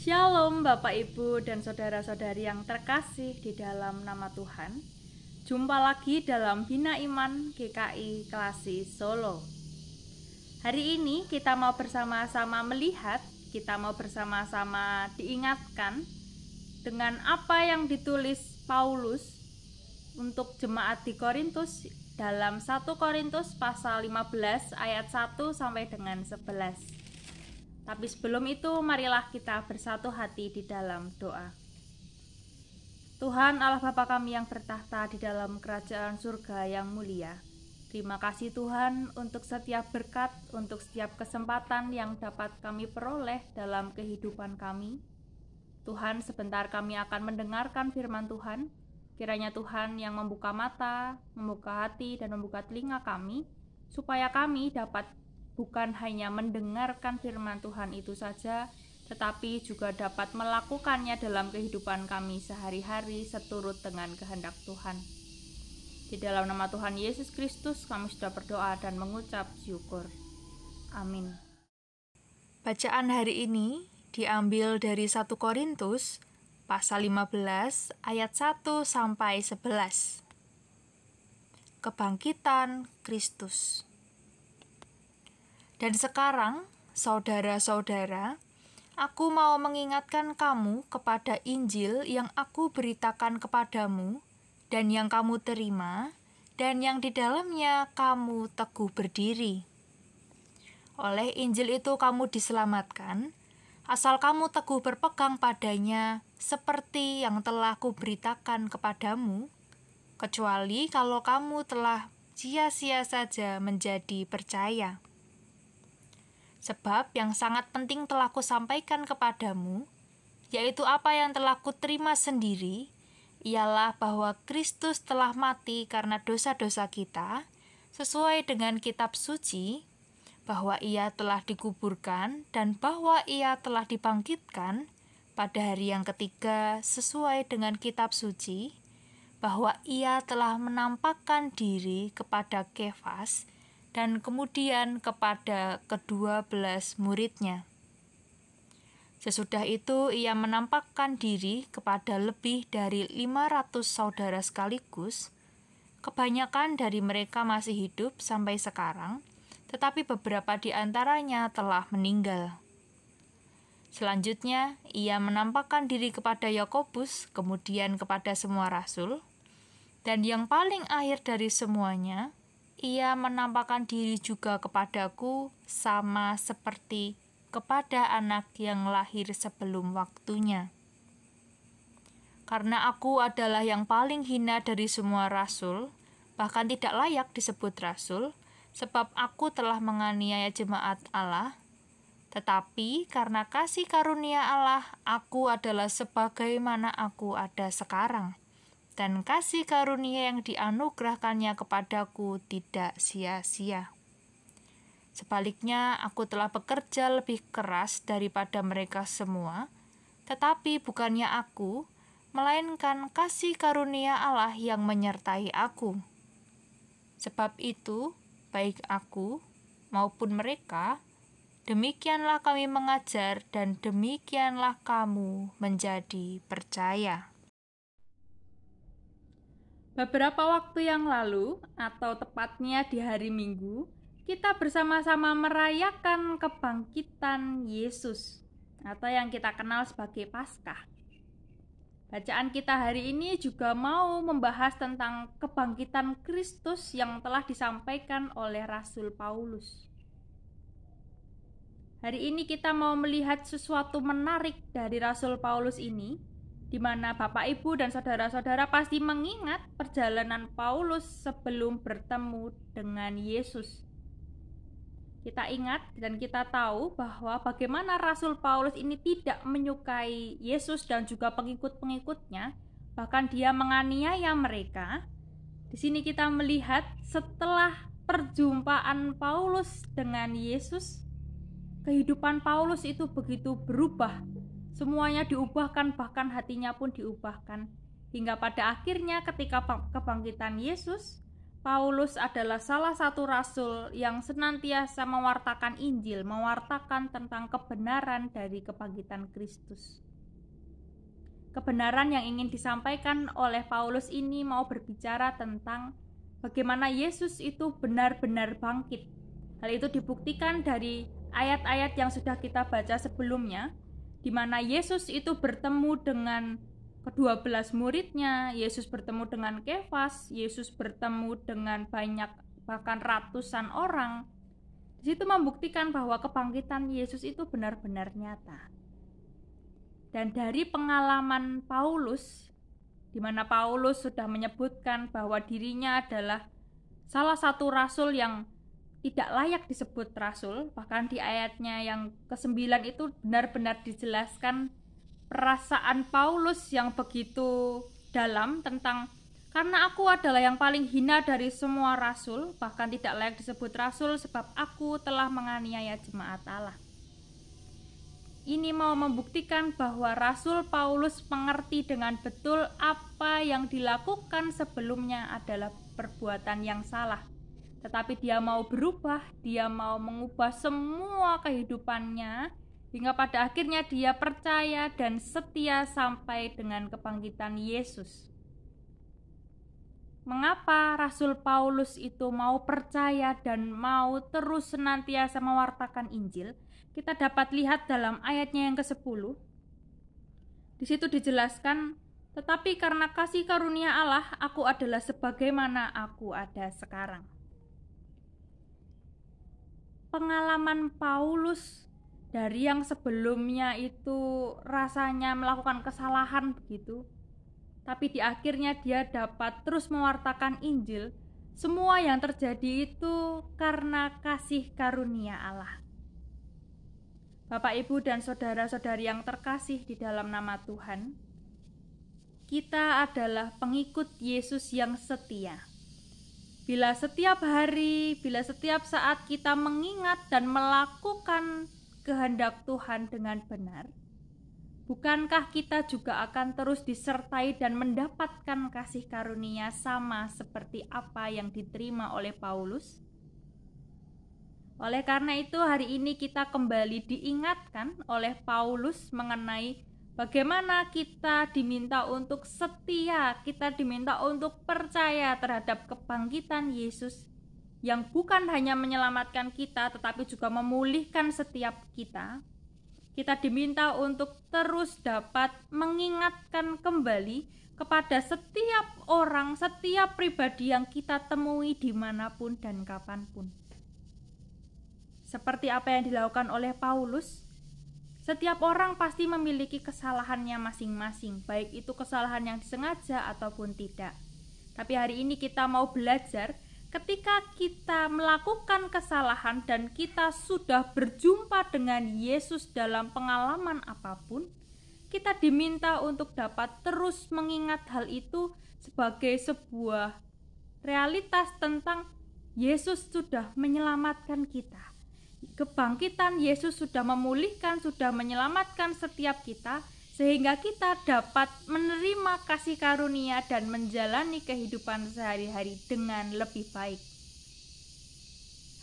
Shalom Bapak Ibu dan saudara-saudari yang terkasih di dalam nama Tuhan. Jumpa lagi dalam Bina Iman GKI Klasi Solo. Hari ini kita mau bersama-sama melihat, kita mau bersama-sama diingatkan dengan apa yang ditulis Paulus untuk jemaat di Korintus dalam 1 Korintus pasal 15 ayat 1 sampai dengan 11. Tapi sebelum itu, marilah kita bersatu hati di dalam doa. Tuhan Allah Bapa kami yang bertahta di dalam kerajaan surga yang mulia. Terima kasih Tuhan untuk setiap berkat, untuk setiap kesempatan yang dapat kami peroleh dalam kehidupan kami. Tuhan, sebentar kami akan mendengarkan firman Tuhan. Kiranya Tuhan yang membuka mata, membuka hati, dan membuka telinga kami, supaya kami dapat bukan hanya mendengarkan firman Tuhan itu saja, tetapi juga dapat melakukannya dalam kehidupan kami sehari-hari seturut dengan kehendak Tuhan. Di dalam nama Tuhan Yesus Kristus kami sudah berdoa dan mengucap syukur. Amin. Bacaan hari ini diambil dari 1 Korintus pasal 15 ayat 1 sampai 11. Kebangkitan Kristus. Dan sekarang, saudara-saudara, aku mau mengingatkan kamu kepada Injil yang aku beritakan kepadamu, dan yang kamu terima, dan yang di dalamnya kamu teguh berdiri. Oleh Injil itu kamu diselamatkan, asal kamu teguh berpegang padanya, seperti yang telah kuberitakan kepadamu, kecuali kalau kamu telah sia-sia saja menjadi percaya. Sebab yang sangat penting telah kusampaikan kepadamu, yaitu apa yang telah kuterima sendiri, ialah bahwa Kristus telah mati karena dosa-dosa kita, sesuai dengan kitab suci, bahwa ia telah dikuburkan, dan bahwa ia telah dibangkitkan pada hari yang ketiga sesuai dengan kitab suci, bahwa ia telah menampakkan diri kepada Kefas, dan kemudian kepada ke-12 muridnya. Sesudah itu ia menampakkan diri kepada lebih dari 500 saudara sekaligus. Kebanyakan dari mereka masih hidup sampai sekarang, tetapi beberapa di antaranya telah meninggal. Selanjutnya ia menampakkan diri kepada Yakobus, kemudian kepada semua rasul, dan yang paling akhir dari semuanya, ia menampakkan diri juga kepadaku sama seperti kepada anak yang lahir sebelum waktunya. Karena aku adalah yang paling hina dari semua rasul, bahkan tidak layak disebut rasul, sebab aku telah menganiaya jemaat Allah, tetapi karena kasih karunia Allah, aku adalah sebagaimana aku ada sekarang. Dan kasih karunia yang dianugerahkannya kepadaku tidak sia-sia. Sebaliknya, aku telah bekerja lebih keras daripada mereka semua, tetapi bukannya aku, melainkan kasih karunia Allah yang menyertai aku. Sebab itu, baik aku maupun mereka, demikianlah kami mengajar dan demikianlah kamu menjadi percaya. Beberapa waktu yang lalu, atau tepatnya di hari Minggu, kita bersama-sama merayakan kebangkitan Yesus, atau yang kita kenal sebagai Paskah. Bacaan kita hari ini juga mau membahas tentang kebangkitan Kristus yang telah disampaikan oleh Rasul Paulus. Hari ini kita mau melihat sesuatu menarik dari Rasul Paulus ini, di mana Bapak, Ibu, dan saudara-saudara pasti mengingat perjalanan Paulus sebelum bertemu dengan Yesus. Kita ingat dan kita tahu bahwa bagaimana Rasul Paulus ini tidak menyukai Yesus dan juga pengikut-pengikutnya, bahkan dia menganiaya mereka. Di sini kita melihat setelah perjumpaan Paulus dengan Yesus, kehidupan Paulus itu begitu berubah. Semuanya diubahkan, bahkan hatinya pun diubahkan. Hingga pada akhirnya ketika kebangkitan Yesus, Paulus adalah salah satu rasul yang senantiasa mewartakan Injil, mewartakan tentang kebenaran dari kebangkitan Kristus. Kebenaran yang ingin disampaikan oleh Paulus ini mau berbicara tentang bagaimana Yesus itu benar-benar bangkit. Hal itu dibuktikan dari ayat-ayat yang sudah kita baca sebelumnya, di mana Yesus itu bertemu dengan ke-12 muridnya, Yesus bertemu dengan Kefas, Yesus bertemu dengan banyak bahkan ratusan orang. Di situ membuktikan bahwa kebangkitan Yesus itu benar-benar nyata. Dan dari pengalaman Paulus, di mana Paulus sudah menyebutkan bahwa dirinya adalah salah satu rasul yang tidak layak disebut rasul, bahkan di ayatnya yang ke-9 itu benar-benar dijelaskan perasaan Paulus yang begitu dalam tentang karena aku adalah yang paling hina dari semua rasul, bahkan tidak layak disebut rasul sebab aku telah menganiaya jemaat Allah. Ini mau membuktikan bahwa Rasul Paulus mengerti dengan betul apa yang dilakukan sebelumnya adalah perbuatan yang salah. Tetapi dia mau berubah, dia mau mengubah semua kehidupannya, hingga pada akhirnya dia percaya dan setia sampai dengan kebangkitan Yesus. Mengapa Rasul Paulus itu mau percaya dan mau terus senantiasa mewartakan Injil? Kita dapat lihat dalam ayatnya yang ke-10. Di situ dijelaskan, tetapi karena kasih karunia Allah, aku adalah sebagaimana aku ada sekarang. Pengalaman Paulus dari yang sebelumnya itu rasanya melakukan kesalahan begitu, tapi di akhirnya dia dapat terus mewartakan Injil. Semua yang terjadi itu karena kasih karunia Allah. Bapak, Ibu, dan saudara-saudari yang terkasih di dalam nama Tuhan, kita adalah pengikut Yesus yang setia. Bila setiap hari, bila setiap saat kita mengingat dan melakukan kehendak Tuhan dengan benar, bukankah kita juga akan terus disertai dan mendapatkan kasih karunia sama seperti apa yang diterima oleh Paulus? Oleh karena itu, hari ini kita kembali diingatkan oleh Paulus mengenai bagaimana kita diminta untuk setia, kita diminta untuk percaya terhadap kebangkitan Yesus yang bukan hanya menyelamatkan kita, tetapi juga memulihkan setiap kita. Kita diminta untuk terus dapat mengingatkan kembali kepada setiap orang, setiap pribadi yang kita temui dimanapun dan kapanpun. Seperti apa yang dilakukan oleh Paulus, setiap orang pasti memiliki kesalahannya masing-masing, baik itu kesalahan yang disengaja ataupun tidak. Tapi hari ini kita mau belajar, ketika kita melakukan kesalahan dan kita sudah berjumpa dengan Yesus dalam pengalaman apapun, kita diminta untuk dapat terus mengingat hal itu sebagai sebuah realitas tentang Yesus sudah menyelamatkan kita. Kebangkitan Yesus sudah memulihkan, sudah menyelamatkan setiap kita, sehingga kita dapat menerima kasih karunia dan menjalani kehidupan sehari-hari dengan lebih baik.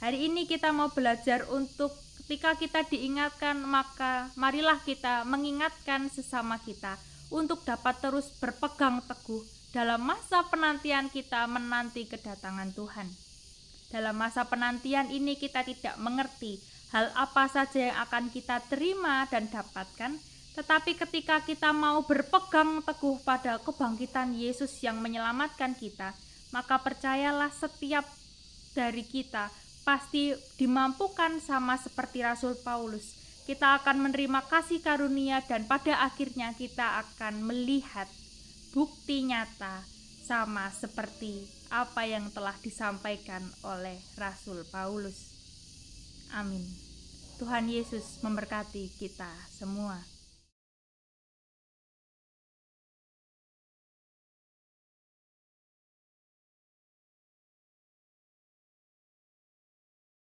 Hari ini kita mau belajar untuk ketika kita diingatkan, maka marilah kita mengingatkan sesama kita untuk dapat terus berpegang teguh dalam masa penantian kita menanti kedatangan Tuhan. Dalam masa penantian ini kita tidak mengerti hal apa saja yang akan kita terima dan dapatkan, tetapi ketika kita mau berpegang teguh pada kebangkitan Yesus yang menyelamatkan kita, maka percayalah setiap dari kita pasti dimampukan sama seperti Rasul Paulus. Kita akan menerima kasih karunia dan pada akhirnya kita akan melihat bukti nyata sama seperti apa yang telah disampaikan oleh Rasul Paulus. Amin. Tuhan Yesus memberkati kita semua.